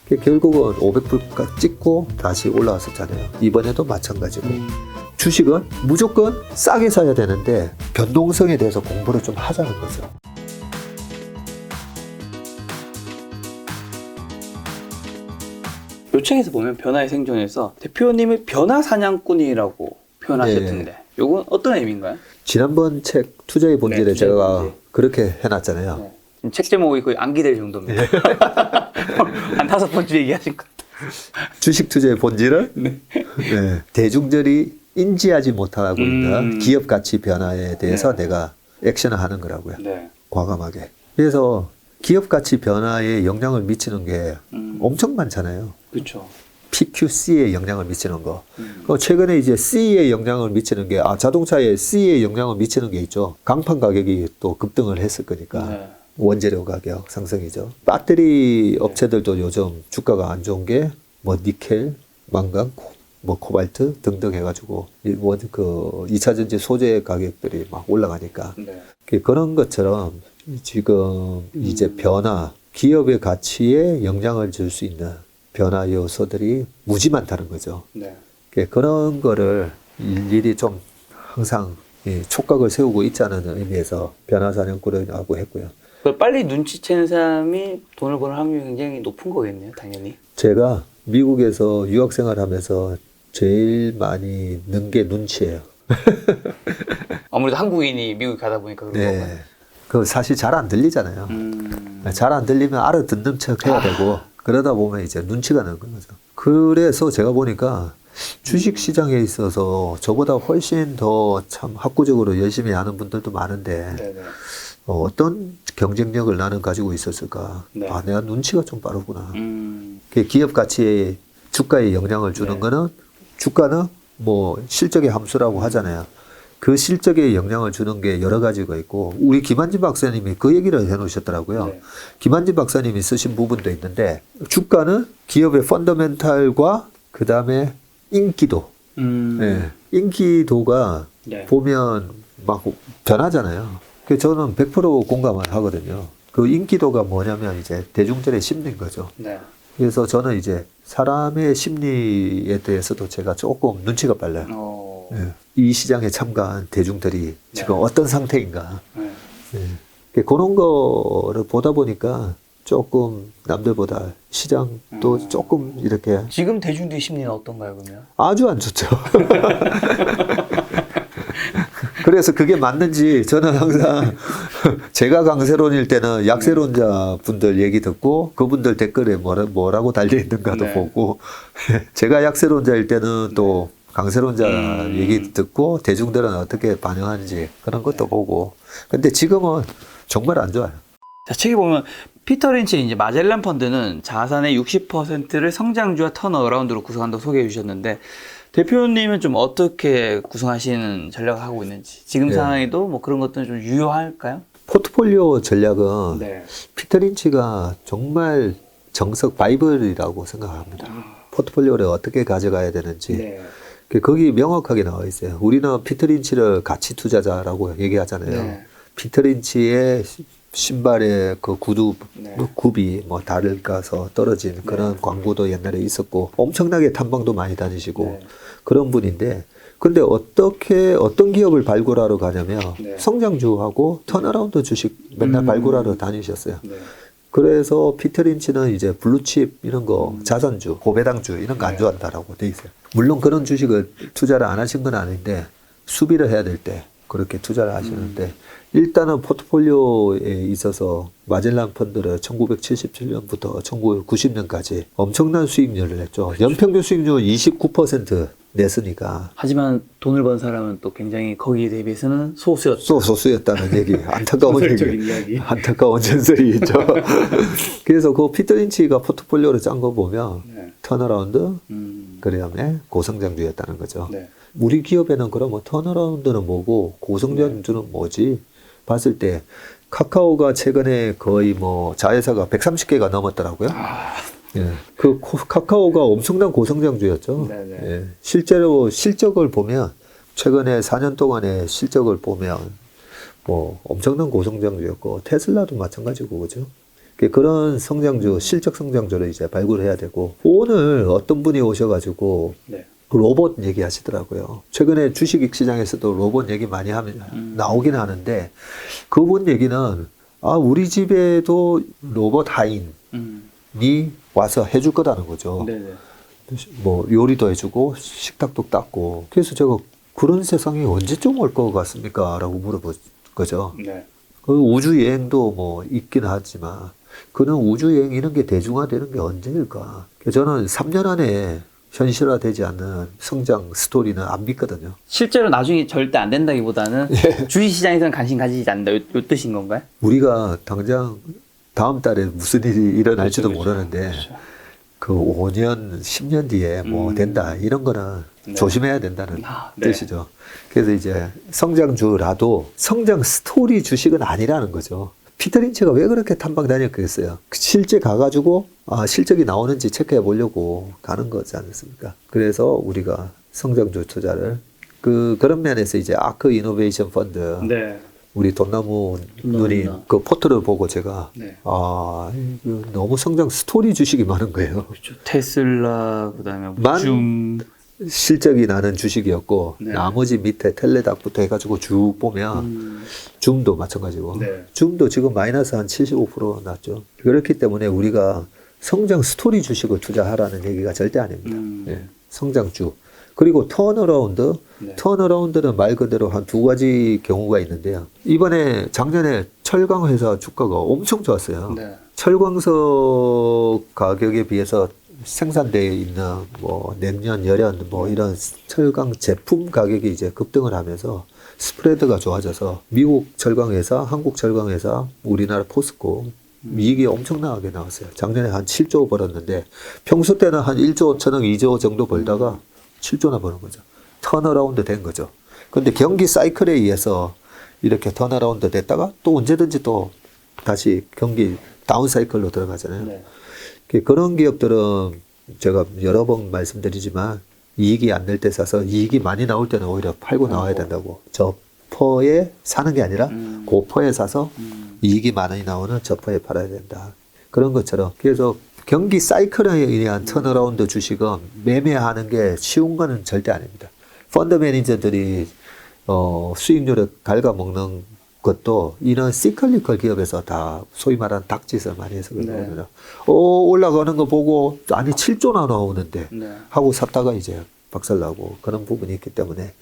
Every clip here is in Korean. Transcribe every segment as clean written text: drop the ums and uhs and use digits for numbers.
결국은 500불까지 찍고 다시 올라왔었잖아요. 이번에도 마찬가지고. 주식은 무조건 싸게 사야 되는데 변동성에 대해서 공부를 좀 하자는 거죠. 요 책에서 보면 변화의 생존에서 대표님을 변화 사냥꾼이라고 표현하셨던데 요건 어떤 의미인가요? 지난번 책 투자의 본질에 투자의 제가 본질. 그렇게 해놨잖아요. 네. 지금 책 제목이 거의 암기될 정도입니다. 한 5번째 얘기하신 것 같아요. 주식 투자의 본질은 네, 대중들이 인지하지 못하고 있는 기업 가치 변화에 대해서 내가 액션을 하는 거라고요. 네. 과감하게. 그래서 기업 가치 변화에 영향을 미치는 게 엄청 많잖아요. 그렇죠. PQC에 영향을 미치는 거. 최근에 이제 C에 영향을 미치는 게, 자동차에 C에 영향을 미치는 게 있죠. 강판 가격이 또 급등을 했을 거니까. 네. 원재료 가격 상승이죠. 배터리 업체들도 요즘 주가가 안 좋은 게, 뭐, 니켈, 망간, 뭐, 코발트 등등 해가지고, 그 2차전지 소재 가격들이 막 올라가니까. 네. 그런 것처럼 지금 이제 변화, 기업의 가치에 영향을 줄 수 있는 변화 요소들이 무지 많다는 거죠. 네. 그런 거를 일일이 좀 항상 촉각을 세우고 있자는 의미에서 변화사냥꾼이라고 했고요. 그걸 빨리 눈치채는 사람이 돈을 버는 확률이 굉장히 높은 거겠네요, 당연히. 제가 미국에서 유학생활 하면서 제일 많이 는 게 눈치예요. 아무래도 한국인이 미국에 가다 보니까 그런 건가요? 네. 그 사실 잘 안 들리잖아요. 잘 안 들리면 알아듣는 척 해야 되고, 그러다 보면 이제 눈치가 나는 거죠. 그래서 제가 보니까 주식 시장에 있어서 저보다 훨씬 더 참 학구적으로 열심히 하는 분들도 많은데, 네네. 어떤 경쟁력을 나는 가지고 있었을까? 네. 내가 눈치가 좀 빠르구나. 기업 가치에 주가에 영향을 주는 거는, 주가는 뭐 실적의 함수라고 하잖아요. 그 실적에 영향을 주는 게 여러 가지가 있고, 우리 김한진 박사님이 그 얘기를 해놓으셨더라고요. 네. 김한진 박사님이 쓰신 부분도 있는데, 주가는 기업의 펀더멘탈과 그 다음에 인기도. 네. 인기도가 네. 보면 막 변하잖아요. 그래서 저는 100% 공감을 하거든요. 그 인기도가 뭐냐면 이제 대중들의 심리인 거죠. 네. 그래서 저는 이제 사람의 심리에 대해서도 제가 조금 눈치가 빨라요. 예. 이 시장에 참가한 대중들이 지금 어떤 상태인가. 예. 그런 거를 보다 보니까 조금 남들보다 시장도 조금 이렇게 지금 대중들의 심리는 어떤가요, 그러면? 아주 안 좋죠. 그래서 그게 맞는지 저는 항상 제가 강세론일 때는 약세론자 분들 얘기 듣고 그분들 댓글에 뭐라고 달려있는가도 보고, 제가 약세론자일 때는 또 강세론자 얘기 듣고 대중들은 어떻게 반응하는지 그런 것도 보고. 근데 지금은 정말 안 좋아요. 자, 책에 보면 피터 린치 이제 마젤란 펀드는 자산의 60%를 성장주와 턴어라운드로 구성한다고 소개해 주셨는데, 대표님은 좀 어떻게 구성하시는 전략을 하고 있는지, 지금 상황에도 뭐 그런 것들은 좀 유효할까요? 포트폴리오 전략은 네. 피터 린치가 정말 정석 바이블이라고 생각합니다. 포트폴리오를 어떻게 가져가야 되는지. 거기 명확하게 나와 있어요. 우리는 피터 린치를 가치 투자자라고 얘기하잖아요. 피터 린치의 신발의 그 구두, 굽이 뭐 달을 까서 떨어진 그런 광고도 옛날에 있었고, 엄청나게 탐방도 많이 다니시고 그런 분인데, 근데 어떤 기업을 발굴하러 가냐면 성장주하고 턴어라운드 주식 맨날 발굴하러 다니셨어요. 그래서 피터 린치는 이제 블루칩 이런 거, 자산주, 고배당주 이런 거 안 좋아한다라고 돼 있어요. 물론 그런 주식을 투자를 안 하신 건 아닌데, 수비를 해야 될 때 그렇게 투자를 하시는데, 일단은 포트폴리오에 있어서 마젤란 펀드를 1977년부터 1990년까지 엄청난 수익률을 냈죠. 연평균 수익률 29% 냈으니까. 하지만 돈을 번 사람은 또 굉장히 거기에 대비해서는 소수였다. 소수였다는 얘기. 안타까운 얘기. 안타까운 전설이 있죠. 그래서 그 피터 린치가 포트폴리오를 짠 거 보면 턴어라운드, 그다음에 고성장주였다는 거죠. 우리 기업에는 그러면 턴어라운드는 뭐고 고성장주는 뭐지? 봤을 때 카카오가 최근에 거의 뭐 자회사가 130개가 넘었더라고요. 예. 그 카카오가 엄청난 고성장주였죠. 예. 실제로 실적을 보면 최근에 4년 동안의 실적을 보면 뭐 엄청난 고성장주였고, 테슬라도 마찬가지고, 그죠? 그런 성장주, 실적 성장주를 이제 발굴해야 되고, 오늘 어떤 분이 오셔가지고 네. 로봇 얘기하시더라고요. 최근에 주식 시장에서도 로봇 얘기 많이 하면 나오긴 하는데, 그분 얘기는 우리 집에도 로봇 하인이 와서 해줄 거라는 거죠. 네네. 뭐 요리도 해주고 식탁도 닦고. 그래서 제가 그런 세상이 언제쯤 올 것 같습니까? 라고 물어본 거죠. 네. 그 우주 여행도 뭐 있긴 하지만 그런 우주 여행 이런 게 대중화되는 게 언제일까? 저는 3년 안에 현실화되지 않는 성장 스토리는 안 믿거든요. 실제로 나중에 절대 안 된다기보다는 주식시장에서는 관심 가지지 않는다 요 뜻인 건가요? 우리가 당장 다음 달에 무슨 일이 일어날지도 그렇죠, 모르는데 그렇죠. 그 5년, 10년 뒤에 뭐 된다 이런 거는 조심해야 된다는 네. 뜻이죠. 그래서 이제 성장주라도 성장 스토리 주식은 아니라는 거죠. 피터 린치가 왜 그렇게 탐방 다녔겠어요? 실제 가가지고 실적이 나오는지 체크해 보려고 가는 거지 않습니까? 그래서 우리가 성장주 투자를 그런 면에서 이제 아크 이노베이션 펀드 네. 우리 돈나무 누님 그 포트를 보고 제가 네. 이거 너무 성장 스토리 주식이 많은 거예요. 그렇죠. 테슬라 그다음에 만- 줌 실적이 나는 주식이었고 네. 나머지 밑에 텔레닥부터 해가지고 쭉 보면 줌도 마찬가지고 네. 줌도 지금 마이너스 한 75% 났죠. 그렇기 때문에 우리가 성장 스토리 주식을 투자하라는 얘기가 절대 아닙니다. 예. 성장주 그리고 턴어라운드 네. 턴어라운드는 말 그대로 한 두 가지 경우가 있는데요. 이번에 작년에 철강 회사 주가가 엄청 좋았어요. 네. 철광석 가격에 비해서 생산되어 있는 뭐 냉연, 열연 뭐 이런 철강 제품 가격이 이제 급등을 하면서 스프레드가 좋아져서 미국 철강회사, 한국 철강회사, 우리나라 포스코 이익이 엄청나게 나왔어요. 작년에 한 7조 벌었는데 평소 때는 한 1조 5천억, 2조 정도 벌다가 7조나 버는 거죠. 턴어라운드 된 거죠. 그런데 경기 사이클에 의해서 이렇게 턴어라운드 됐다가 또 언제든지 또 다시 경기 다운 사이클로 들어가잖아요. 네. 그런 기업들은 제가 여러 번 말씀드리지만 이익이 안 될 때 사서 이익이 많이 나올 때는 오히려 팔고 나와야 된다고. 저 퍼에 사는 게 아니라 고퍼에 사서 이익이 많이 나오는 저 퍼에 팔아야 된다. 그런 것처럼. 그래서 경기 사이클에 의한 턴어라운드 주식은 매매하는 게 쉬운 거는 절대 아닙니다. 펀드 매니저들이 수익률을 갉아먹는 것도 이런 시클리컬 기업에서 다 소위 말하는 닭짓을 많이 해서 그러거든요. 네. 올라가는 거 보고 아니 7조나 나오는데 네. 하고 샀다가 이제 박살나고 그런 부분이 있기 때문에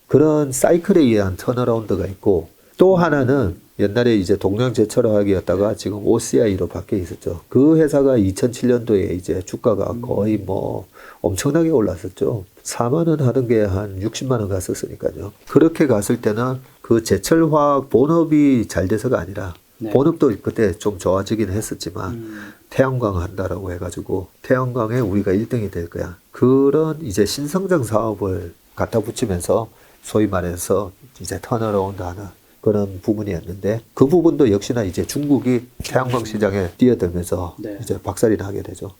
그런 사이클에 의한 턴어라운드가 있고 또 하나는 옛날에 이제 동양제철화학이었다가 지금 OCI로 바뀌어 있었죠. 그 회사가 2007년도에 이제 주가가 거의 뭐 엄청나게 올랐었죠. 4만 원 하던 게 한 60만 원 갔었으니까요. 그렇게 갔을 때는 그 제철화학 본업이 잘 돼서가 아니라 네. 본업도 그때 좀 좋아지긴 했었지만 태양광 한다라고 해가지고 태양광에 우리가 1등이 될 거야. 그런 이제 신성장 사업을 갖다 붙이면서 소위 말해서 이제 턴어라운드 하는 그런 부분이었는데 그 부분도 역시나 이제 중국이 태양광 시장에 뛰어들면서 네. 이제 박살이 나게 되죠.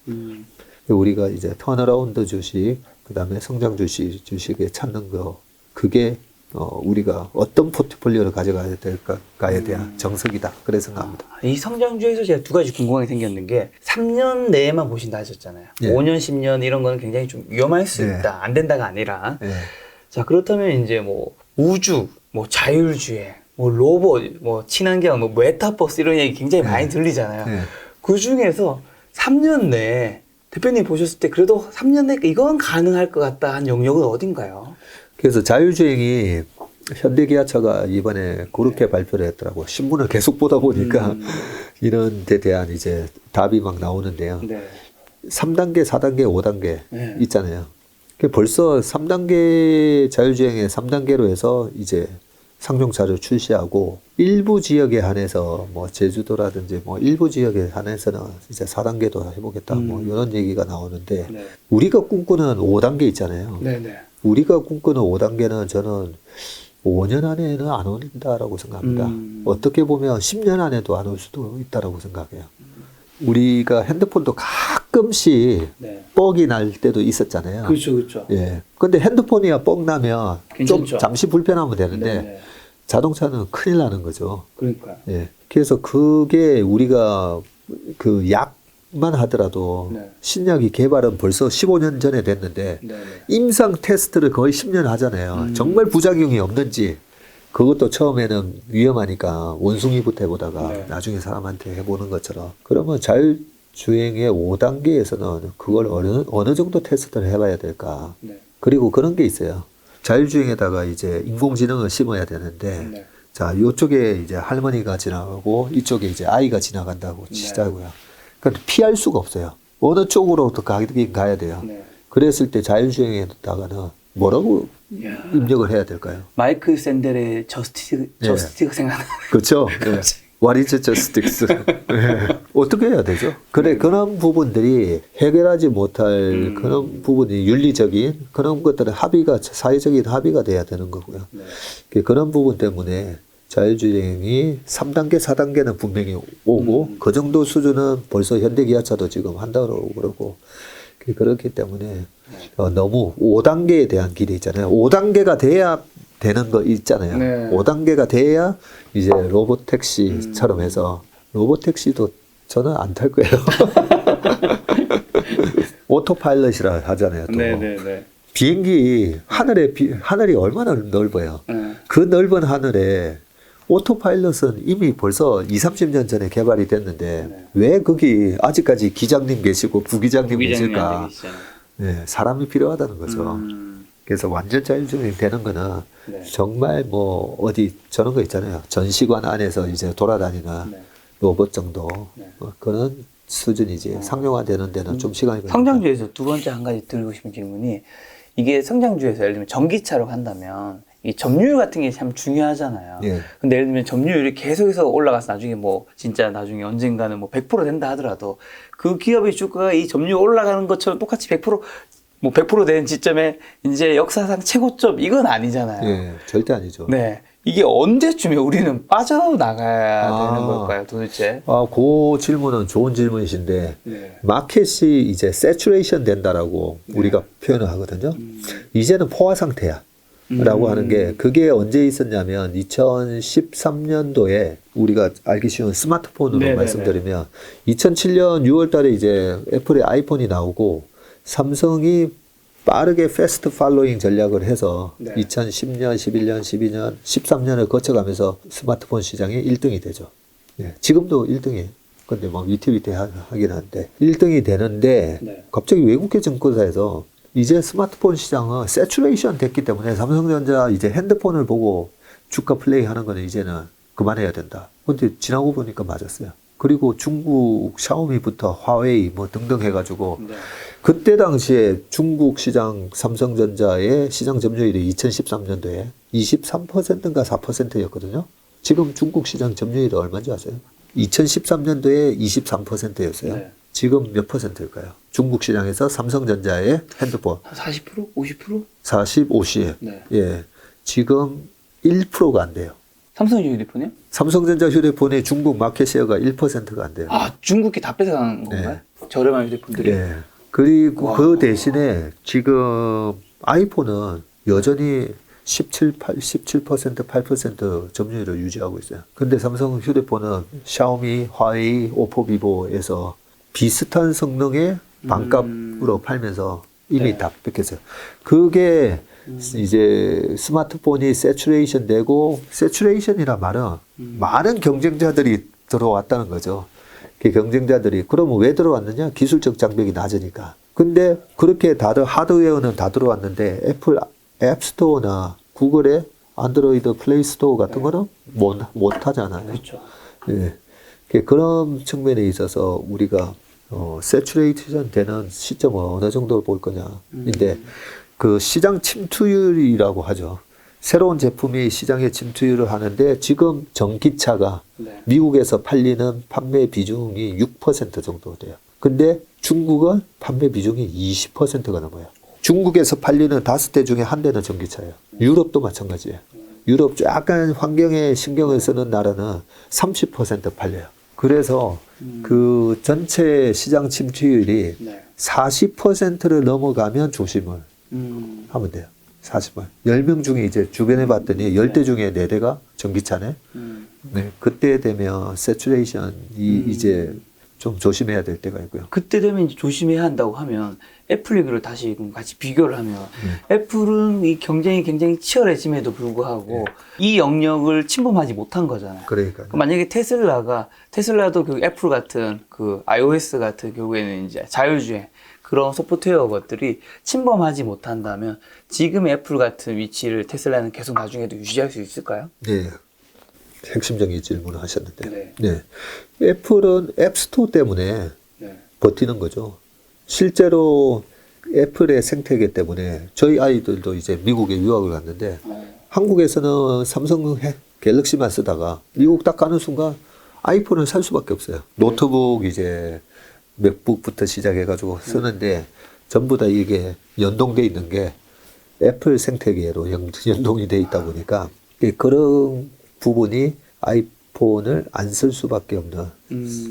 우리가 이제 턴어라운드 주식, 그 다음에 성장 주식에 찾는 거, 그게 우리가 어떤 포트폴리오를 가져가야 될까에 대한 정석이다. 그래 생각합니다. 이 성장주에서 제가 두 가지 궁금한 게 생겼는 게 3년 내에만 보신다 하셨잖아요. 네. 5년, 10년 이런 거는 굉장히 좀 위험할 수 네. 있다. 안 된다가 아니라. 네. 자, 그렇다면 이제 뭐 우주, 뭐 자율주행, 뭐 로봇, 뭐 친환경, 뭐 메타버스 이런 얘기 굉장히 많이 들리잖아요. 네. 그 중에서 3년 내에 대표님 보셨을 때 그래도 3년 내에 이건 가능할 것 같다 한 영역은 어딘가요? 그래서 자율주행이 현대기아차가 이번에 그렇게 발표를 했더라고. 신문을 계속 보다 보니까 이런 데 대한 이제 답이 막 나오는데요. 네. 3단계, 4단계, 5단계 네. 있잖아요. 벌써 3단계 자율주행의 3단계로 해서 이제 상용차를 출시하고 일부 지역에 한해서 뭐 제주도라든지 뭐 일부 지역에 한해서는 이제 4단계도 해보겠다 뭐 이런 얘기가 나오는데 네. 우리가 꿈꾸는 5단계 있잖아요. 네네. 우리가 꿈꾸는 5단계는 저는 5년 안에는 안 온다라고 생각합니다. 어떻게 보면 10년 안에도 안 올 수도 있다라고 생각해요. 우리가 핸드폰도 가끔씩 네. 뻑이 날 때도 있었잖아요. 그렇죠, 그렇죠. 예. 근데 핸드폰이야 뻑 나면 괜찮죠. 좀 잠시 불편하면 되는데 네네. 자동차는 큰일 나는 거죠. 그러니까요. 예. 그래서 그게 우리가 그 약만 하더라도 네. 신약이 개발은 벌써 15년 전에 됐는데 네. 임상 테스트를 거의 10년 하잖아요. 정말 부작용이 없는지 그것도 처음에는 위험하니까 원숭이부터 해보다가 네. 나중에 사람한테 해보는 것처럼 그러면 자율주행의 5단계에서는 그걸 어느 정도 테스트를 해봐야 될까. 네. 그리고 그런 게 있어요. 자율주행에다가 이제 인공지능을 심어야 되는데 네. 자, 요쪽에 이제 할머니가 지나가고 이쪽에 이제 아이가 지나간다고 네. 치자고요. 그러니까 피할 수가 없어요. 어느 쪽으로부터 가긴 가야 돼요. 네. 그랬을 때 자율주행에다가는 뭐라고 이야. 입력을 해야 될까요? 마이클 샌델의 저스티가 생각나. 그렇죠. 네. What is justice? 어떻게 해야 되죠? 그래, 그런 부분들이 해결하지 못할 그런 부분이 윤리적인 그런 것들은 합의가, 사회적인 합의가 돼야 되는 거고요. 네. 그런 부분 때문에 자율주행이 3단계, 4단계는 분명히 오고 그 정도 수준은 벌써 현대기아차도 지금 한다고 그러고 그렇기 때문에 너무 5단계에 대한 길이 있잖아요. 5단계가 돼야 되는 거 있잖아요. 네. 5단계가 돼야 이제 로봇택시처럼 해서 로봇택시도 저는 안 탈 거예요. 오토파일럿이라 하잖아요. 또. 네네네. 비행기 하늘이 얼마나 넓어요. 그 넓은 하늘에 오토파일럿은 이미 벌써 20-30년 전에 개발이 됐는데 네. 왜 거기 아직까지 기장님 계시고 부기장님 계실까? 네, 사람이 필요하다는 거죠. 그래서 완전 자율주행 되는 거는 네. 정말 뭐 어디 저런 거 있잖아요. 전시관 안에서 이제 돌아다니는 네. 로봇 정도 네. 그런 수준이지 상용화되는 데는 좀 시간이 걸립니다. 성장주에서 두 번째 한 가지 드리고 싶은 질문이 이게 성장주에서 예를 들면 전기차로 간다면 이 점유율 같은 게 참 중요하잖아요. 예. 근데 예를 들면 점유율이 계속해서 올라가서 나중에 뭐 진짜 나중에 언젠가는 뭐 100% 된다 하더라도 그 기업의 주가가 이 점유율 올라가는 것처럼 똑같이 100% 되는 지점에 이제 역사상 최고점 이건 아니잖아요. 예, 절대 아니죠. 네. 이게 언제쯤에 우리는 빠져나가야 되는 걸까요, 도대체? 그 질문은 좋은 질문이신데, 네. 마켓이 이제 세츄레이션 된다라고 우리가 표현을 하거든요. 이제는 포화 상태야. 라고 하는 게, 그게 언제 있었냐면, 2013년도에 우리가 알기 쉬운 스마트폰으로 네네네. 말씀드리면, 2007년 6월 달에 이제 애플의 아이폰이 나오고, 삼성이 빠르게 패스트 팔로잉 전략을 해서 네. 2010년, 11년, 12년, 13년을 거쳐가면서 스마트폰 시장의 1등이 되죠. 예, 지금도 1등이에요. 근데 막 위태위태하긴 한데 1등이 되는데 네. 갑자기 외국계 증권사에서 이제 스마트폰 시장은 세츄레이션 됐기 때문에 삼성전자 이제 핸드폰을 보고 주가 플레이 하는 거는 이제는 그만해야 된다. 근데 지나고 보니까 맞았어요. 그리고 중국 샤오미부터 화웨이 뭐 등등 해가지고 네. 그때 당시에 중국 시장 삼성전자의 시장 점유율이 2013년도에 23%인가 4%였거든요. 지금 중국 시장 점유율이 얼마인지 아세요? 2013년도에 23%였어요. 네. 지금 몇 %일까요? 중국 시장에서 삼성전자의 핸드폰 40%? 50%? 40, 50. 네. 예. 지금 1%가 안 돼요. 삼성 휴대폰이요? 삼성전자 휴대폰의 중국 마켓시어가 1%가 안 돼요. 아, 중국이 다 뺏어간 건가요? 저렴한 휴대폰들이? 예. 그리고 와. 그 대신에 지금 아이폰은 여전히 17%, 8% 점유율을 유지하고 있어요. 근데 삼성 휴대폰은 샤오미, 화웨이, 오포, 비보에서 비슷한 성능의 반값으로 팔면서 이미 네. 다 뺏겼어요. 그게 이제 스마트폰이 세츄레이션 되고, 세츄레이션이란 말은 많은 경쟁자들이 들어왔다는 거죠. 그 경쟁자들이 그러면 왜 들어왔느냐? 기술적 장벽이 낮으니까. 근데 그렇게 다들 하드웨어는 다 들어왔는데 애플 앱스토어나 구글의 안드로이드 플레이 스토어 같은 거는 못 하잖아요. 그렇죠. 예. 그런 측면에 있어서 우리가 세츄레이션 되는 시점을 어느 정도 볼 거냐인데 그 시장 침투율이라고 하죠. 새로운 제품이 시장에 침투율을 하는데 지금 전기차가 네. 미국에서 팔리는 판매 비중이 6% 정도 돼요. 근데 중국은 판매 비중이 20%가 넘어요. 중국에서 팔리는 5대 중에 한 대는 전기차예요. 유럽도 마찬가지예요. 유럽 약간 환경에 신경을 쓰는 나라는 30% 팔려요. 그래서 그 전체 시장 침투율이 네. 40%를 넘어가면 조심을 하면 돼요. 40만. 10명 중에 이제 주변에 봤더니 10대 중에 4대가 전기차네. 네. 그때 되면 세츄레이션이 이제 좀 조심해야 될 때가 있고요. 그때 되면 이제 조심해야 한다고 하면 애플 얘기를 다시 같이 비교를 하면 애플은 이 경쟁이 굉장히 치열해짐에도 불구하고 이 영역을 침범하지 못한 거잖아요. 그러니까 만약에 테슬라도 그 애플 같은 그 iOS 같은 경우에는 이제 자율주행 그런 소프트웨어 것들이 침범하지 못한다면 지금 애플 같은 위치를 테슬라는 계속 나중에도 유지할 수 있을까요? 네. 핵심적인 질문을 하셨는데. 네. 네. 애플은 앱스토어 때문에 네. 버티는 거죠. 실제로 애플의 생태계 때문에 저희 아이들도 이제 미국에 유학을 갔는데 한국에서는 삼성 갤럭시만 쓰다가 미국 딱 가는 순간 아이폰을 살 수밖에 없어요. 노트북 이제 맥북부터 시작해가지고 쓰는데 전부 다 이게 연동돼 있는 게 애플 생태계로 연동이 돼 있다 보니까 그런 부분이 아이폰을 안 쓸 수밖에 없는,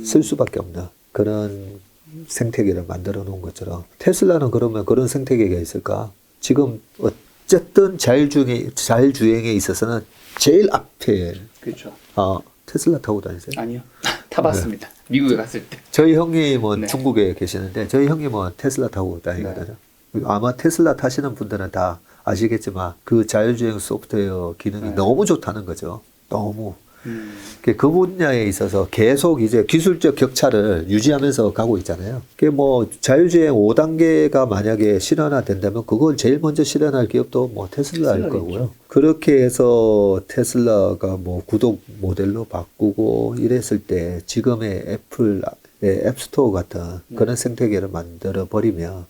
쓸 수밖에 없는 그런 생태계를 만들어 놓은 것처럼 테슬라는 그러면 그런 생태계가 있을까? 지금 어쨌든 자율주행에 있어서는 제일 앞에. 그렇죠. 테슬라 타고 다니세요? 아니요. 타봤습니다. 미국에 갔을 때. 저희 형님은 네. 중국에 계시는데 저희 형님은 테슬라 타고 다니거든요. 아마 테슬라 타시는 분들은 다 아시겠지만 그 자율주행 소프트웨어 기능이 너무 좋다는 거죠. 너무. 그 분야에 있어서 계속 이제 기술적 격차를 유지하면서 가고 있잖아요. 그게 뭐 자율주행 5단계가 만약에 실현화된다면 그걸 제일 먼저 실현할 기업도 뭐 테슬라일 거고요. 그렇게 해서 테슬라가 뭐 구독 모델로 바꾸고 이랬을 때 지금의 애플의 앱스토어 같은 그런 생태계를 만들어 버리면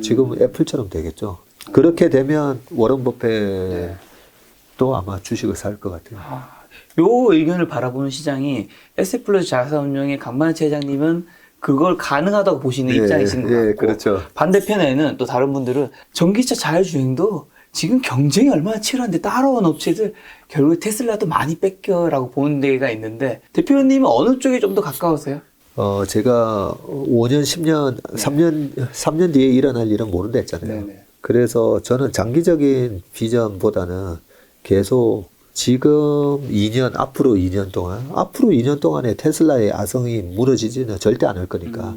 지금 애플처럼 되겠죠. 그렇게 되면 워런 버핏도 아마 주식을 살 것 같아요. 요 의견을 바라보는 시장이 SF플러스 자산운용의 강만치 회장님은 그걸 가능하다고 보시는 입장이신 것 같고 그렇죠. 반대편에는 또 다른 분들은 전기차 자율주행도 지금 경쟁이 얼마나 치열한데 따라온 업체들 결국에 테슬라도 많이 뺏겨라고 보는 데가 있는데 대표님은 어느 쪽에 좀 더 가까우세요? 제가 5년, 10년, 3년 뒤에 일어날 일은 모른다 했잖아요. 네네. 그래서 저는 장기적인 비전보다는 계속 지금 2년, 앞으로 2년 동안에 테슬라의 아성이 무너지지는 절대 않을 거니까.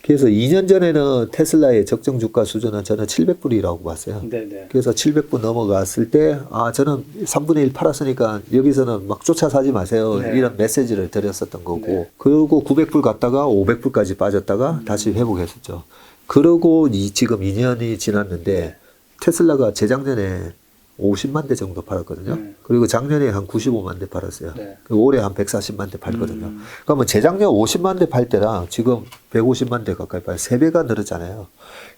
그래서 2년 전에는 테슬라의 적정 주가 수준은 저는 700불이라고 봤어요. 네네. 그래서 700불 넘어갔을 때, 저는 3분의 1 팔았으니까 여기서는 막 쫓아 사지 마세요. 네. 이런 메시지를 드렸었던 거고. 네. 그리고 900불 갔다가 500불까지 빠졌다가 다시 회복했었죠. 그러고 지금 2년이 지났는데 테슬라가 재작년에 50만 대 정도 팔았거든요. 그리고 작년에 한 95만 대 팔았어요. 그리고 올해 한 140만 대 팔거든요. 그러면 재작년 50만 대 팔 때랑 지금 150만 대 가까이 팔 3배가 늘었잖아요.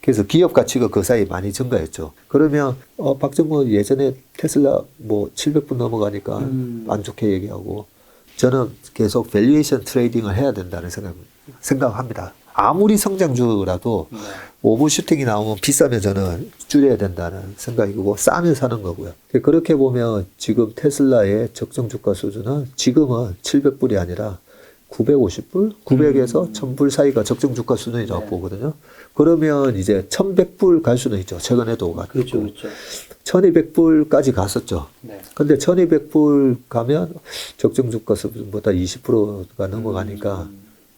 그래서 기업 가치가 그 사이 많이 증가했죠. 그러면 박정무 예전에 테슬라 뭐 700불 넘어가니까 안 좋게 얘기하고 저는 계속 밸류에이션 트레이딩을 해야 된다는 생각합니다. 아무리 성장주라도 오버슈팅이 나오면 비싸면 저는 줄여야 된다는 생각이고 싸면 사는 거고요. 그렇게 보면 지금 테슬라의 적정 주가 수준은 지금은 700불이 아니라 950불? 900에서 1000불 사이가 적정 주가 수준이라고 보거든요. 그러면 이제 1100불 갈 수는 있죠. 최근에도 갔고. 그렇죠. 1200불까지 갔었죠. 네. 근데 1200불 가면 적정 주가 수준보다 20%가 넘어가니까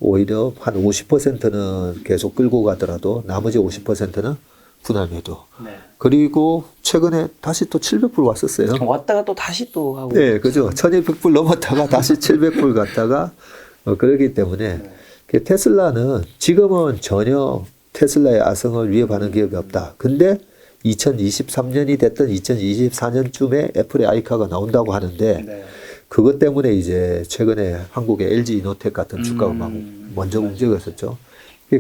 오히려 한 50%는 계속 끌고 가더라도 나머지 50%는 분할매도. 네. 그리고 최근에 다시 또 700불 왔었어요. 왔다가 또 다시 또 하고. 네, 그죠. 1200불 넘었다가 다시 700불 갔다가 그러기 때문에 테슬라는 지금은 전혀 테슬라의 아성을 위협하는 기업이 없다. 근데 2023년이 됐던 2024년쯤에 애플의 아이카가 나온다고 하는데 그것 때문에 이제 최근에 한국의 LG 이노텍 같은 주가가 막 먼저 움직였었죠.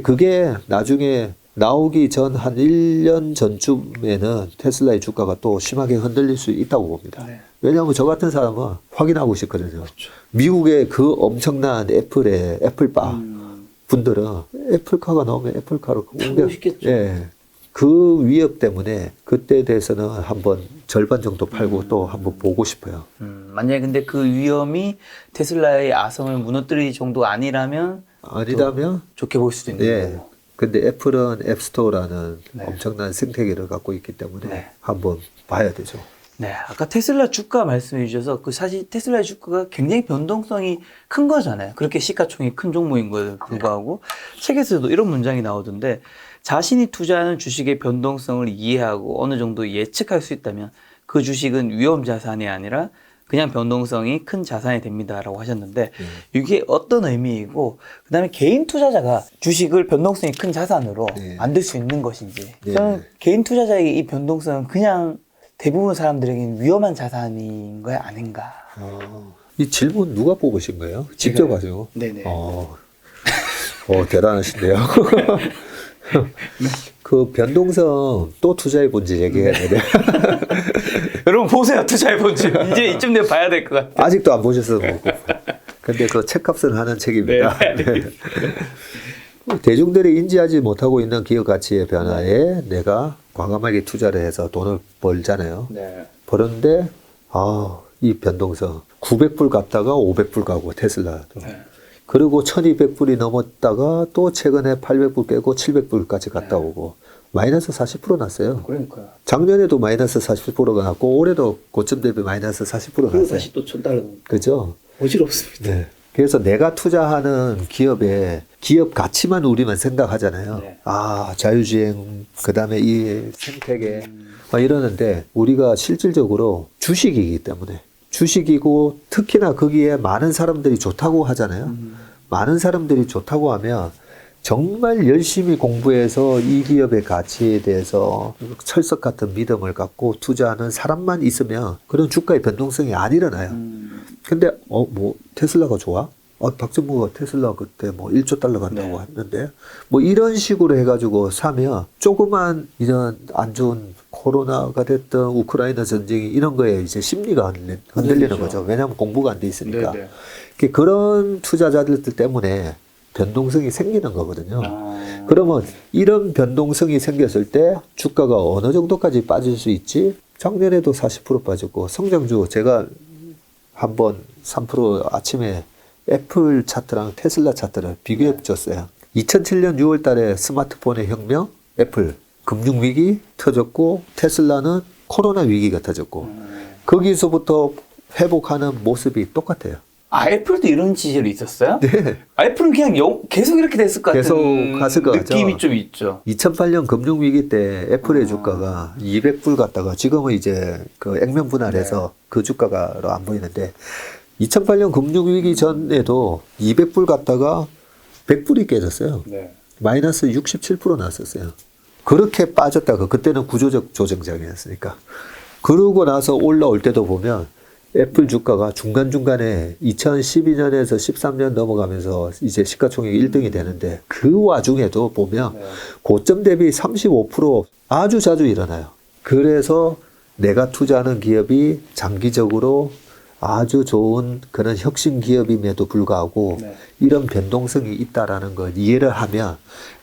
그게 나중에 나오기 전 한 1년 전쯤에는 테슬라의 주가가 또 심하게 흔들릴 수 있다고 봅니다. 왜냐하면 저 같은 사람은 확인하고 싶거든요. 미국의 그 엄청난 애플바 분들은 애플카가 나오면 애플카로 타고 싶겠죠. 예. 그 위협 때문에 그때에 대해서는 한번 절반 정도 팔고 또 한번 보고 싶어요. 만약에 근데 그 위험이 테슬라의 아성을 무너뜨릴 정도 아니라면 좋게 볼 수도 있는 거고. 근데 애플은 앱스토어라는 엄청난 생태계를 갖고 있기 때문에 한번 봐야 되죠. 네, 아까 테슬라 주가 말씀해 주셔서 그 사실 테슬라의 주가가 굉장히 변동성이 큰 거잖아요. 그렇게 시가총이 큰 종목인 거에 불구하고 책에서도 이런 문장이 나오던데 자신이 투자하는 주식의 변동성을 이해하고 어느 정도 예측할 수 있다면 그 주식은 위험 자산이 아니라 그냥 변동성이 큰 자산이 됩니다라고 하셨는데 이게 어떤 의미이고 그다음에 개인 투자자가 주식을 변동성이 큰 자산으로 네. 만들 수 있는 것인지 네. 저는 개인 투자자의 이 변동성은 그냥 대부분 사람들에게는 위험한 자산인 거야 아닌가? 이 질문 누가 뽑으신 거예요? 직접 하죠? 네네. 대단하신데요. 그 변동성 또 투자해 본지 얘기해야 되네. 여러분 보세요 투자해본지 이제 이쯤 되면 봐야 될 것 같아요. 아직도 안 보셔서 모르고. 근데 그 책값은 하는 책입니다. 네. 대중들이 인지하지 못하고 있는 기업 가치의 변화에 내가 과감하게 투자를 해서 돈을 벌잖아요. 네. 버는데 이 변동성 900불 갚다가 500불 가고 테슬라도. 네. 그리고 1200불이 넘었다가 또 최근에 800불 깨고 700불까지 갔다 오고 마이너스 40% 났어요. 그러니까요. 작년에도 마이너스 40%가 났고 올해도 고점 대비 마이너스 40% 그리고 났어요. 다시 또 $1,000 그죠? 어지럽습니다. 네. 그래서 내가 투자하는 기업의 기업 가치만 우리만 생각하잖아요. 네. 자유주행, 그 다음에 이 생태계, 막 이러는데 우리가 실질적으로 주식이기 때문에 주식이고 특히나 거기에 많은 사람들이 좋다고 하잖아요. 많은 사람들이 좋다고 하면 정말 열심히 공부해서 이 기업의 가치에 대해서 철석 같은 믿음을 갖고 투자하는 사람만 있으면 그런 주가의 변동성이 안 일어나요. 근데 테슬라가 좋아? 박정부가 테슬라 그때 뭐 1조 달러 간다고 했는데 뭐 이런 식으로 해가지고 사면 조그만 이런 안 좋은 코로나가 됐든 우크라이나 전쟁이 이런 거에 이제 심리가 흔들리는 거죠. 왜냐하면 공부가 안 돼 있으니까. 그런 투자자들 때문에 변동성이 생기는 거거든요. 그러면 이런 변동성이 생겼을 때 주가가 어느 정도까지 빠질 수 있지? 작년에도 40% 빠졌고 성장주 제가 한번 3% 아침에 애플 차트랑 테슬라 차트를 비교해 줬어요. 2007년 6월 달에 스마트폰의 혁명, 애플, 금융위기 터졌고 테슬라는 코로나 위기가 터졌고 거기서부터 회복하는 모습이 똑같아요. 애플도 이런 지지로 있었어요? 네. 애플은 그냥 계속 이렇게 됐을 것 같은 계속 갔을 것 같죠. 느낌이 좀 있죠. 2008년 금융위기 때 애플의 주가가 200불 갔다가 지금은 이제 그 액면 분할해서 그 주가가 안 보이는데 2008년 금융위기 전에도 200불 갔다가 100불이 깨졌어요. 마이너스 67% 났었어요. 그렇게 빠졌다가 그때는 구조적 조정장이었으니까. 그러고 나서 올라올 때도 보면 애플 주가가 중간중간에 2012년에서 13년 넘어가면서 이제 시가총액 1등이 되는데 그 와중에도 보면 고점 대비 35% 아주 자주 일어나요. 그래서 내가 투자하는 기업이 장기적으로 아주 좋은 그런 혁신 기업임에도 불구하고 이런 변동성이 있다라는 걸 이해를 하면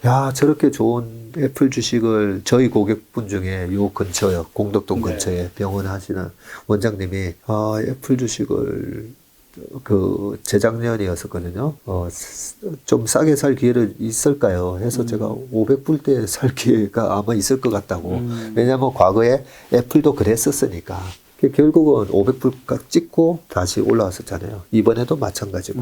야 저렇게 좋은 애플 주식을 저희 고객분 중에 요 근처요 공덕동 근처에 병원 하시는 원장님이 애플 주식을 그 재작년이었었거든요. 좀 싸게 살 기회를 있을까요? 해서 제가 500불 때 살 기회가 아마 있을 것 같다고. 왜냐하면 과거에 애플도 그랬었으니까. 결국은 500불 찍고 다시 올라왔었잖아요. 이번에도 마찬가지고.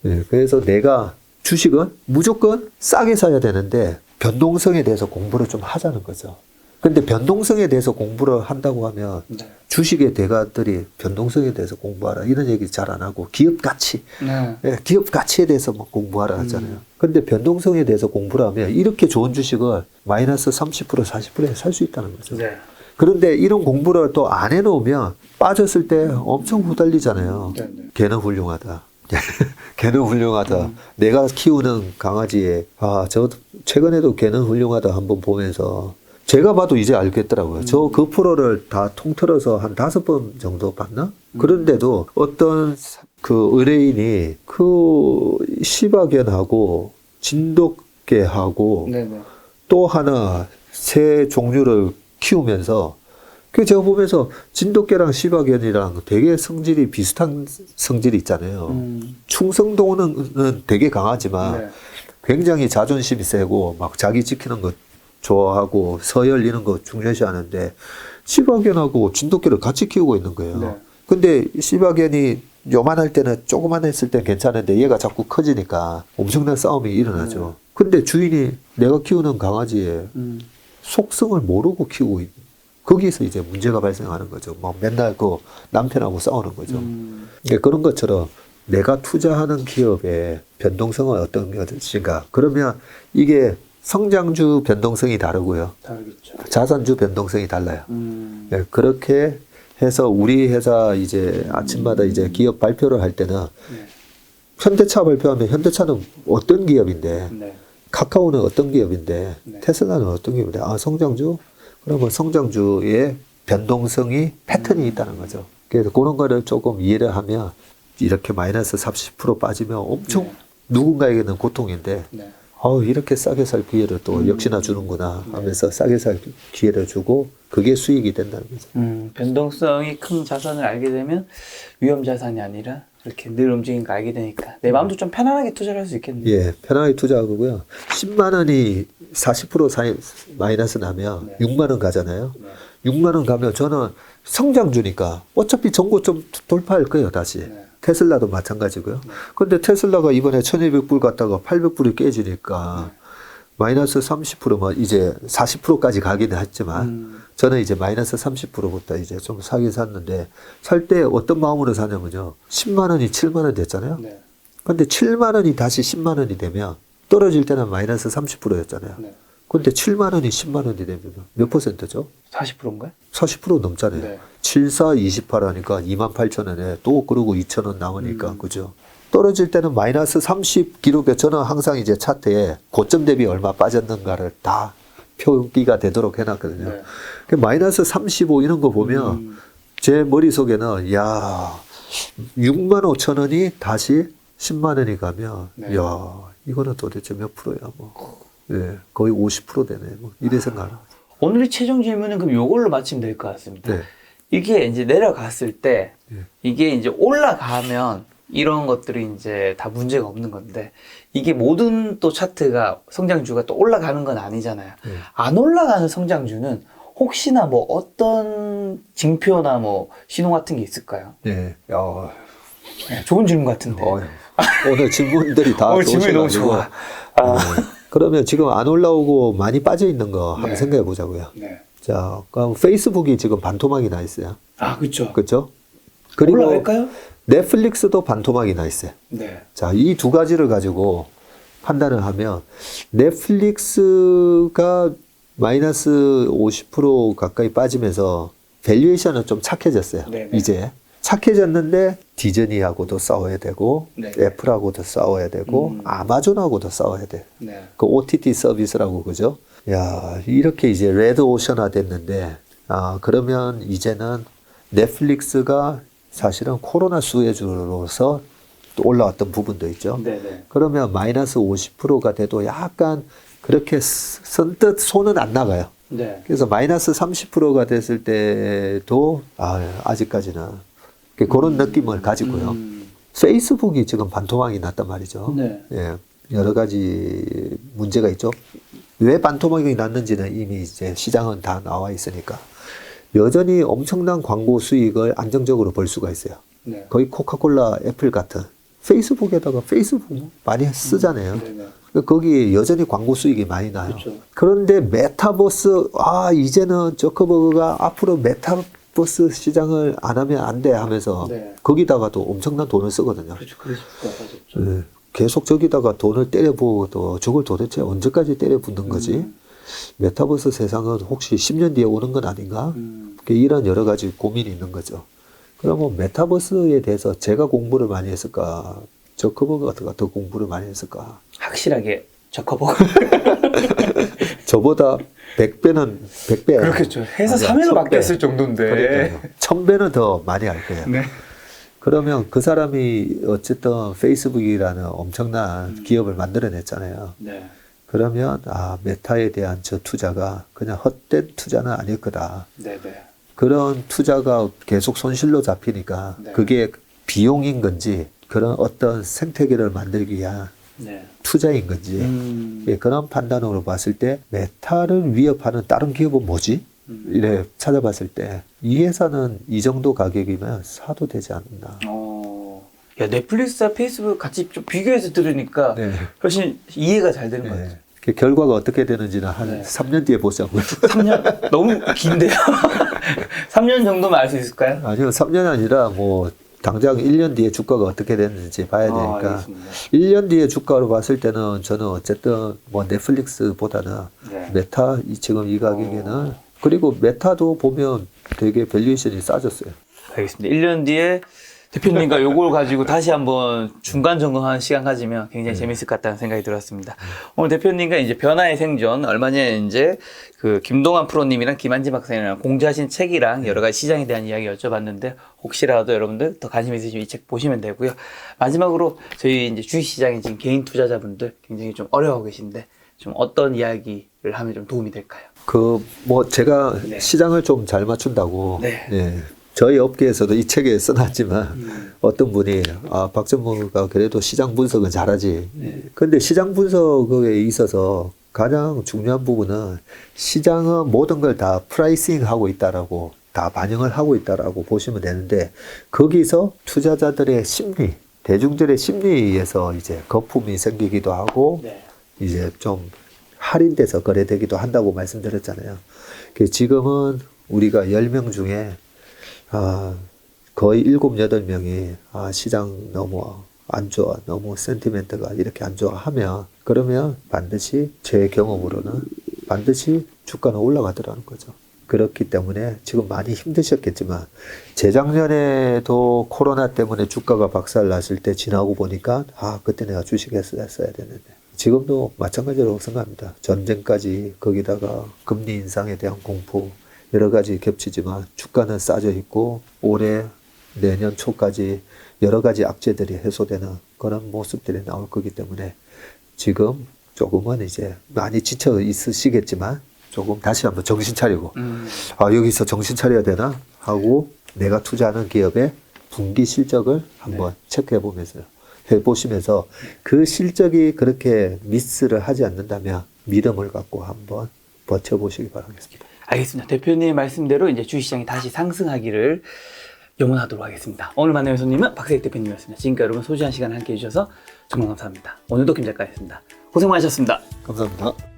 네, 그래서 내가 주식은 무조건 싸게 사야 되는데 변동성에 대해서 공부를 좀 하자는 거죠. 근데 변동성에 대해서 공부를 한다고 하면 주식의 대가들이 변동성에 대해서 공부하라 이런 얘기 잘 안 하고 기업 가치, 기업 가치에 대해서만 공부하라 하잖아요. 근데 변동성에 대해서 공부를 하면 이렇게 좋은 주식을 마이너스 30% 40%에 살 수 있다는 거죠. 그런데 이런 공부를 또 안 해놓으면 빠졌을 때 엄청 후달리잖아요. 걔는 훌륭하다. 걔는 훌륭하다. 내가 키우는 강아지에 저 최근에도 걔는 훌륭하다 한번 보면서 제가 봐도 이제 알겠더라고요. 저 그 프로를 다 통틀어서 한 5번 정도 봤나? 그런데도 어떤 그 의뢰인이 그 시바견하고 진돗개하고 또 하나 새 종류를 키우면서 그 제가 보면서 진돗개랑 시바견이랑 되게 성질이 비슷한 성질이 있잖아요. 충성도는 되게 강하지만 굉장히 자존심이 세고 막 자기 지키는 것 좋아하고 서열 이런 거 중요시 하는데 시바견하고 진돗개를 같이 키우고 있는 거예요. 네. 근데 시바견이 요만할 때는 조그만했을 땐 괜찮은데 얘가 자꾸 커지니까 엄청난 싸움이 일어나죠. 근데 주인이 내가 키우는 강아지의 속성을 모르고 키우고 있는 거기서 이제 문제가 발생하는 거죠. 뭐 맨날 그 남편하고 싸우는 거죠. 그러니까 그런 것처럼 내가 투자하는 기업의 변동성은 어떤 것인가. 그러면 이게 성장주 변동성이 다르고요. 다르겠죠. 자산주 변동성이 달라요. 네, 그렇게 해서 우리 회사 이제 아침마다 이제 기업 발표를 할 때는 네. 현대차 발표하면 현대차는 어떤 기업인데 네. 카카오는 어떤 기업인데 네. 테슬라는 어떤 기업인데 아 성장주? 그러면 성장주의 변동성이 패턴이 있다는 거죠. 그래서 그런 거를 조금 이해를 하면 이렇게 마이너스 30% 빠지면 엄청 네. 누군가에게는 고통인데 네. 이렇게 싸게 살 기회를 또 역시나 주는구나 하면서 싸게 살 기회를 주고 그게 수익이 된다는 거죠. 변동성이 큰 자산을 알게 되면 위험 자산이 아니라 이렇게 늘 움직이는 거 알게 되니까 내 마음도 좀 편안하게 투자를 할 수 있겠네요. 예, 편하게 투자하고요. 10만 원이 40% 마이너스 나면 네. 6만 원 가잖아요. 네. 6만 원 가면 저는 성장주니까 어차피 전고점 돌파할 거예요, 다시. 네. 테슬라도 마찬가지고요. 근데 테슬라가 이번에 1200불 갔다가 800불이 깨지니까 마이너스 30%만 이제 40%까지 가기는 했지만 저는 이제 마이너스 30%부터 이제 좀 사긴 샀는데 살 때 어떤 마음으로 사냐면요. 10만 원이 7만 원 됐잖아요. 네. 근데 7만 원이 다시 10만 원이 되면 떨어질 때는 마이너스 30%였잖아요. 네. 근데 7만 원이 10만 원이 되면 몇 퍼센트죠? 40%인가요? 40% 넘잖아요. 네. 7, 4, 28 하니까 28,000원에 또 그러고 2,000원 남으니까 그죠? 떨어질 때는 마이너스 30 기록에 저는 항상 이제 차트에 고점 대비 얼마 빠졌는가를 다 표기가 되도록 해놨거든요. 네. 그 마이너스 35 이런 거 보면 제 머릿속에는 야 6만 5천 원이 다시 10만 원이 가면 네. 야 이거는 도대체 몇 프로야 뭐 예, 거의 50% 되네 뭐 이래 생각을 오늘의 최종 질문은 그럼 이걸로 마치면 될 것 같습니다. 네. 이게 이제 내려갔을 때 예. 이게 이제 올라가면 이런 것들이 이제 다 문제가 없는 건데 이게 모든 또 차트가 성장주가 또 올라가는 건 아니잖아요. 네. 안 올라가는 성장주는 혹시나 뭐 어떤 징표나 뭐 신호 같은 게 있을까요? 네. 야, 네, 좋은 질문 같은데. 오늘 질문들이 다 오늘 질문이 너무 좋으셔가지고. 좋아. 그러면 지금 안 올라오고 많이 빠져 있는 거 한번 네. 생각해 보자고요. 네. 자, 그럼 페이스북이 지금 반토막이 나 있어요. 아, 그렇죠. 그렇죠? 그리고 올라갈까요? 넷플릭스도 반토막이 나 있어요. 네. 자, 이 두 가지를 가지고 판단을 하면 넷플릭스가 마이너스 50% 가까이 빠지면서 밸류에이션은 좀 착해졌어요. 네네. 이제 착해졌는데 디즈니하고도 싸워야 되고 네. 애플하고도 싸워야 되고 아마존하고도 싸워야 돼. 네. 그 OTT 서비스라고 그죠? 야, 이렇게 이제 레드 오션화 됐는데 그러면 이제는 넷플릭스가 사실은 코로나 수혜주로서 또 올라왔던 부분도 있죠. 네네. 그러면 마이너스 50%가 돼도 약간 그렇게 선뜻 손은 안 나가요. 네. 그래서 마이너스 30%가 됐을 때도 아직까지는 그런 느낌을 가지고요. 페이스북이 지금 반토막이 났단 말이죠. 네. 예, 여러 가지 문제가 있죠. 왜 반토막이 났는지는 이미 이제 시장은 다 나와 있으니까 여전히 엄청난 광고 수익을 안정적으로 벌 수가 있어요. 네. 거의 코카콜라, 애플 같은 페이스북에다가 페이스북 많이 쓰잖아요. 네네. 거기 여전히 광고 수익이 많이 나요. 그렇죠. 그런데 메타버스, 이제는 저커버그가 앞으로 메타버스 시장을 안 하면 안 돼 하면서 네. 거기다가도 엄청난 돈을 쓰거든요. 그렇죠. 그래서 빠졌죠. 예, 계속 저기다가 돈을 때려부어도 저걸 도대체 언제까지 때려붓는 거지? 메타버스 세상은 혹시 10년 뒤에 오는 건 아닌가? 이런 여러 가지 고민이 있는 거죠. 그러면 메타버스에 대해서 제가 공부를 많이 했을까? 저커버그가 더 공부를 많이 했을까? 확실하게 저커버그. 저보다 100배는 100배. 그렇겠죠. 회사 사면을 맡겼을 정도인데. 그러니까요. 1000배는 더 많이 할 거예요. 네. 그러면 그 사람이 어쨌든 페이스북이라는 엄청난 기업을 만들어냈잖아요. 네. 그러면 메타에 대한 저 투자가 그냥 헛된 투자는 아닐 거다. 네네. 그런 투자가 계속 손실로 잡히니까 네. 그게 비용인 건지 그런 어떤 생태계를 만들기 위한 네. 투자인 건지 예, 그런 판단으로 봤을 때 메타를 위협하는 다른 기업은 뭐지? 이래 찾아봤을 때 이 회사는 이 정도 가격이면 사도 되지 않나. 야, 넷플릭스와 페이스북 같이 좀 비교해서 들으니까 네. 훨씬 이해가 잘 되는 것 같아요. 네. 그 결과가 어떻게 되는지는 한 네. 3년 뒤에 보자고요. 3년? 너무 긴데요? 3년 정도면 알 수 있을까요? 아니요, 3년 아니라 뭐 당장 1년 뒤에 주가가 어떻게 됐는지 봐야 되니까 알겠습니다. 1년 뒤에 주가로 봤을 때는 저는 어쨌든 뭐 넷플릭스보다는 네. 메타 지금 이 가격에는 그리고 메타도 보면 되게 밸류에이션이 싸졌어요. 알겠습니다. 1년 뒤에 대표님과 요걸 가지고 다시 한번 중간 점검하는 시간 가지면 굉장히 재밌을 것 같다는 생각이 들었습니다. 오늘 대표님과 이제 변화의 생존, 얼마 전에 이제 그 김동완 프로님이랑 김한진 박사님이랑 공지하신 책이랑 여러 가지 시장에 대한 이야기 여쭤봤는데 혹시라도 여러분들 더 관심 있으시면 이 책 보시면 되고요. 마지막으로 저희 이제 주식시장에 지금 개인 투자자분들 굉장히 좀 어려워 계신데 좀 어떤 이야기를 하면 좀 도움이 될까요? 그 뭐 제가 네. 시장을 좀 잘 맞춘다고 네. 예, 저희 업계에서도 이 책에 써놨지만 어떤 분이 박 전무가 그래도 시장 분석은 잘하지. 근데 시장 분석에 있어서 가장 중요한 부분은 시장은 모든 걸 다 프라이싱 하고 있다라고 다 반영을 하고 있다라고 보시면 되는데 거기서 투자자들의 심리, 대중들의 심리에서 이제 거품이 생기기도 하고 네. 이제 좀 할인돼서 거래되기도 한다고 말씀드렸잖아요. 지금은 우리가 10명 중에 거의 7, 8명이 시장 너무 안 좋아, 너무 센티멘트가 이렇게 안 좋아 하면 그러면 반드시 제 경험으로는 반드시 주가는 올라가더라는 거죠. 그렇기 때문에 지금 많이 힘드셨겠지만 재작년에도 코로나 때문에 주가가 박살났을 때 지나고 보니까 그때 내가 주식했어야 되는데 지금도 마찬가지로 생각합니다. 전쟁까지 거기다가 금리 인상에 대한 공포 여러 가지 겹치지만 주가는 싸져 있고 올해 내년 초까지 여러 가지 악재들이 해소되는 그런 모습들이 나올 거기 때문에 지금 조금은 이제 많이 지쳐 있으시겠지만 조금 다시 한번 정신 차리고 여기서 정신 차려야 되나 하고 내가 투자하는 기업의 분기 실적을 한번 체크해 보면서 해보시면서 그 실적이 그렇게 미스를 하지 않는다면 믿음을 갖고 한번 버텨보시기 바라겠습니다. 알겠습니다. 대표님 말씀대로 이제 주식시장이 다시 상승하기를 염원하도록 하겠습니다. 오늘 만나는 손님은 박세익 대표님이었습니다. 지금까지 여러분 소중한 시간 함께 해주셔서 정말 감사합니다. 오늘도 김 작가였습니다. 고생 많으셨습니다. 감사합니다.